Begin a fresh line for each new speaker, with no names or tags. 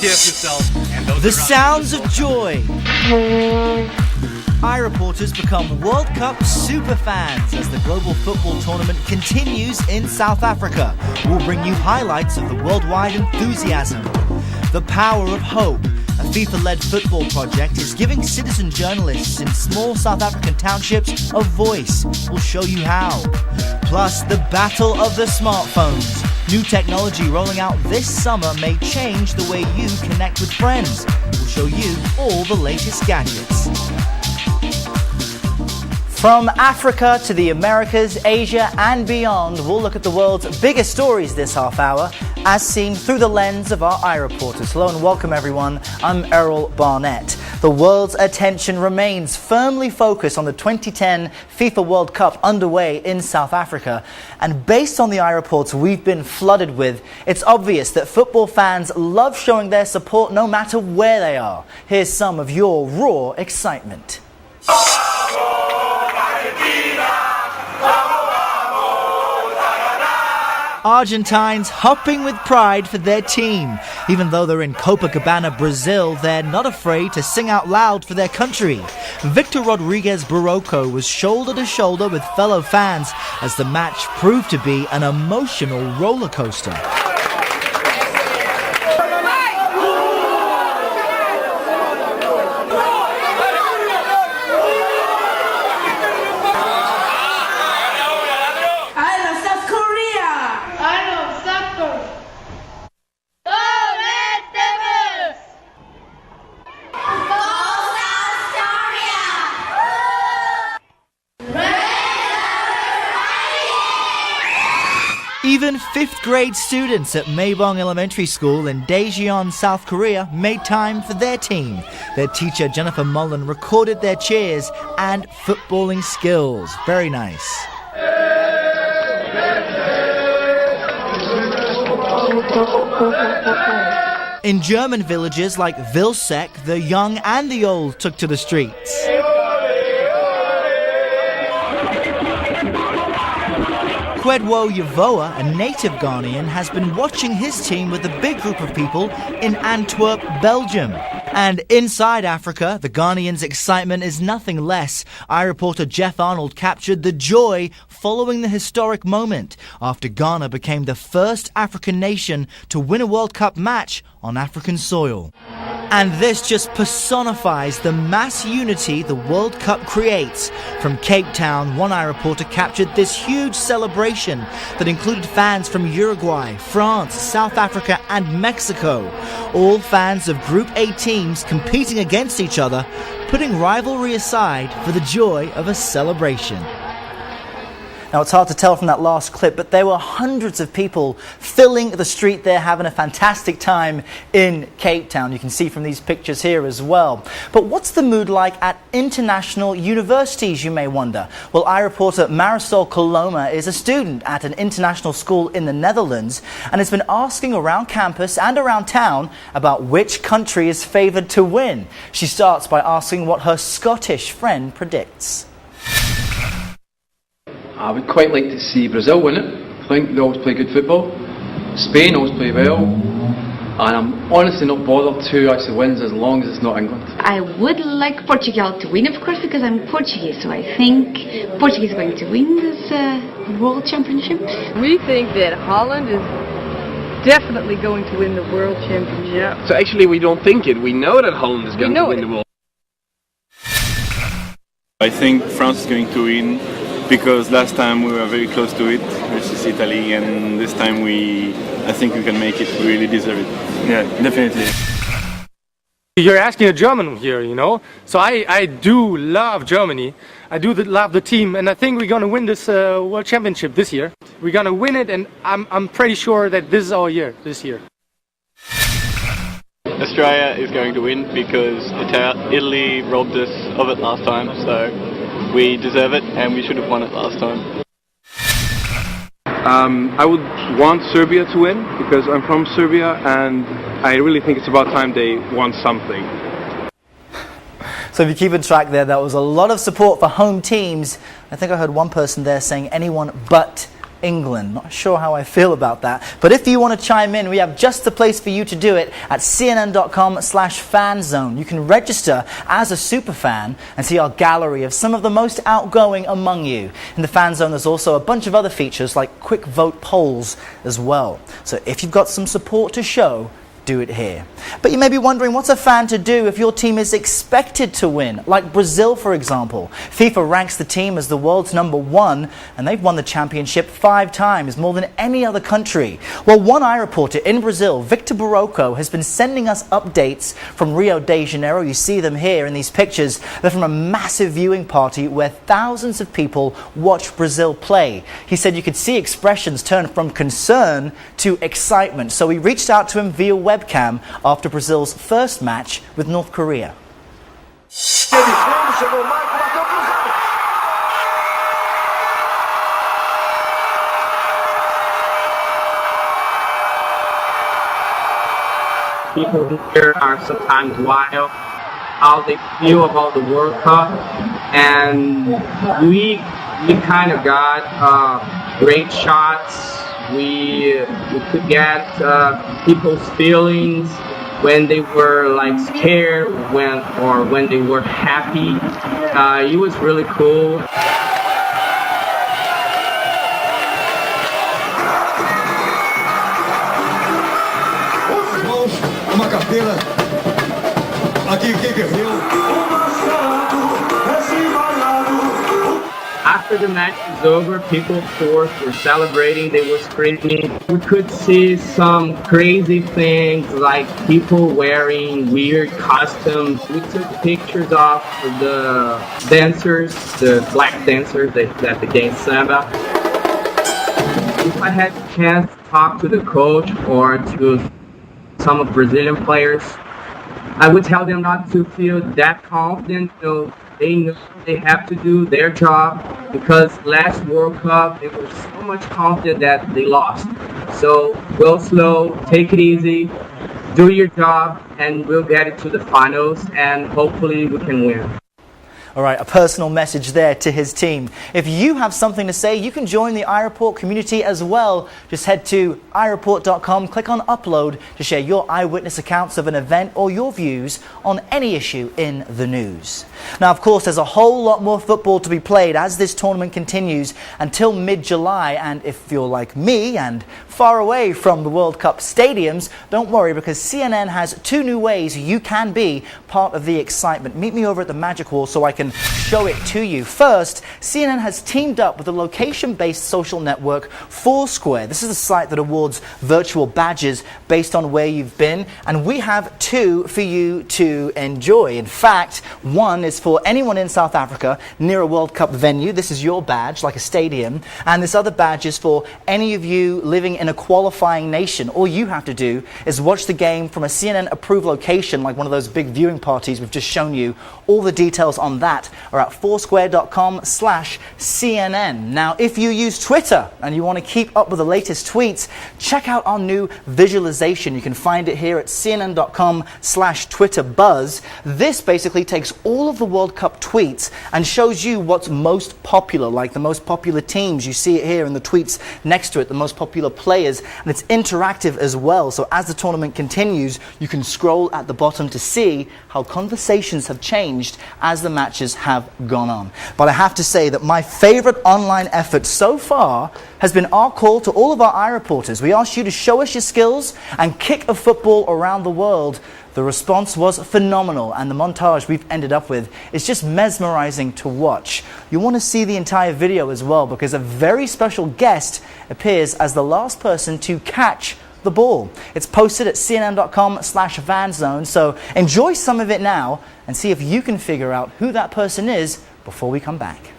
careful yourself. And those
The sounds of joy. iReporters become World Cup superfans as the global football tournament continues in South Africa. We'll bring you highlights of the worldwide enthusiasm. The power of hope. A FIFA-led football project is giving citizen journalists in small South African townships a voice. We'll show you how. Plus, the battle of the smartphones. New technology rolling out this summer may change the way you connect with friends. We'll show you all the latest gadgets. From Africa to the Americas, Asia and beyond, we'll look at the world's biggest stories this half hour, as seen through the lens of our iReporters. Hello and welcome everyone, I'm Errol Barnett. The world's attention remains firmly focused on the 2010 FIFA World Cup underway in South Africa. And based on the iReports we've been flooded with, it's obvious that football fans love showing their support no matter where they are. Here's some of your raw excitement. Argentines hopping with pride for their team. Even though they're in Copacabana, Brazil, they're not afraid to sing out loud for their country. Victor Rodriguez Barroco was shoulder to shoulder with fellow fans as the match proved to be an emotional roller coaster. Even 5th grade students at Maebong Elementary School in Daejeon, South Korea made time for their team. Their teacher Jennifer Mullen recorded their cheers and footballing skills. Very nice. In German villages like Vilseck, the young and the old took to the streets. Kwedwo Yavoa, a native Ghanaian, has been watching his team with a big group of people in Antwerp, Belgium. And inside Africa, the Ghanaians' excitement is nothing less. iReporter Jeff Arnold captured the joy following the historic moment after Ghana became the first African nation to win a World Cup match on African soil. And this just personifies the mass unity the World Cup creates. From Cape Town, one iReporter captured this huge celebration that included fans from Uruguay, France, South Africa and Mexico. All fans of Group A teams competing against each other, putting rivalry aside for the joy of a celebration. Now, it's hard to tell from that last clip, but there were hundreds of people filling the street there, having a fantastic time in Cape Town. You can see from these pictures here as well. But what's the mood like at international universities, you may wonder? Well, iReporter Marisol Coloma is a student at an international school in the Netherlands and has been asking around campus and around town about which country is favoured to win. She starts by asking what her Scottish friend predicts.
I would quite like to see Brazil win it. I think they always play good football. Spain always play well. And I'm honestly not bothered who actually wins as long as it's not England.
I would like Portugal to win, of course, because I'm Portuguese. So I think Portugal is going to win this World Championships.
We think that Holland is definitely going to win the World Championship.
So actually we don't think it. We know that Holland is going to win the World.
I think France is going to win, because last time we were very close to it versus Italy, and this time I think we can make it. We really deserve it. Yeah, definitely.
You're asking a German here, you know, so I do love Germany. I do love the team, and I think we're going to win this World Championship this year. We're going to win it, and I'm pretty sure that this is our year, this year.
Australia is going to win because Italy robbed us of it last time, so we deserve it and we should have won it last time.
I would want Serbia to win because I'm from Serbia and I really think it's about time they won something.
So if you keep in track there was a lot of support for home teams. I think I heard one person there saying anyone but England. Not sure how I feel about that. But if you want to chime in, we have just the place for you to do it at cnn.com/fanzone. You can register as a superfan and see our gallery of some of the most outgoing among you. In the fan zone, there's also a bunch of other features like quick vote polls as well. So if you've got some support to show, do it here. But you may be wondering, what's a fan to do if your team is expected to win? Like Brazil, for example. FIFA ranks the team as the world's #1, and they've won the championship 5 times, more than any other country. Well, one iReporter in Brazil, Victor Barroco, has been sending us updates from Rio de Janeiro. You see them here in these pictures. They're from a massive viewing party where thousands of people watched Brazil play. He said you could see expressions turn from concern to excitement. So we reached out to him via webcam after Brazil's first match with North Korea.
People here are sometimes wild, how they feel about the World Cup, and we kind of got great shots. We could get people's feelings when they were like scared, when they were happy. It was really cool.
Uma carteira aqui quem perdeu.
After the match was over, people of course were celebrating, they were screaming. We could see some crazy things like people wearing weird costumes. We took pictures of the dancers, the black dancers that dance samba. If I had the chance to talk to the coach or to some of Brazilian players, I would tell them not to feel that confident. They know they have to do their job, because last World Cup they were so much confident that they lost. So go slow, take it easy, do your job, and we'll get it to the finals, and hopefully we can win.
All right, a personal message there to his team. If you have something to say, you can join the iReport community as well. Just head to iReport.com, click on Upload to share your eyewitness accounts of an event or your views on any issue in the news. Now, of course, there's a whole lot more football to be played as this tournament continues until mid-July. And if you're like me and far away from the World Cup stadiums, don't worry, because CNN has 2 new ways you can be part of the excitement. Meet me over at the Magic Wall so I can show it to you. First, CNN has teamed up with the location-based social network Foursquare. This is a site that awards virtual badges based on where you've been, and we have 2 for you to enjoy. In fact, one is for anyone in South Africa near a World Cup venue. This is your badge, like a stadium, and this other badge is for any of you living in a qualifying nation. All you have to do is watch the game from a CNN-approved location, like one of those big viewing parties we've just shown you. All the details on that are at foursquare.com/CNN. Now, if you use Twitter and you want to keep up with the latest tweets, check out our new visualization. You can find it here at cnn.com/TwitterBuzz. This basically takes all of the World Cup tweets and shows you what's most popular, like the most popular teams. You see it here in the tweets next to it, the most popular players, and it's interactive as well. So as the tournament continues, you can scroll at the bottom to see how conversations have changed as the matches have gone on. But I have to say that my favorite online effort so far has been our call to all of our iReporters. We asked you to show us your skills and kick a football around the world. The response was phenomenal, and the montage we've ended up with is just mesmerizing to watch. You want to see the entire video as well, because a very special guest appears as the last person to catch the ball. It's posted at cnn.com/fanzone, so enjoy some of it now and see if you can figure out who that person is before we come back.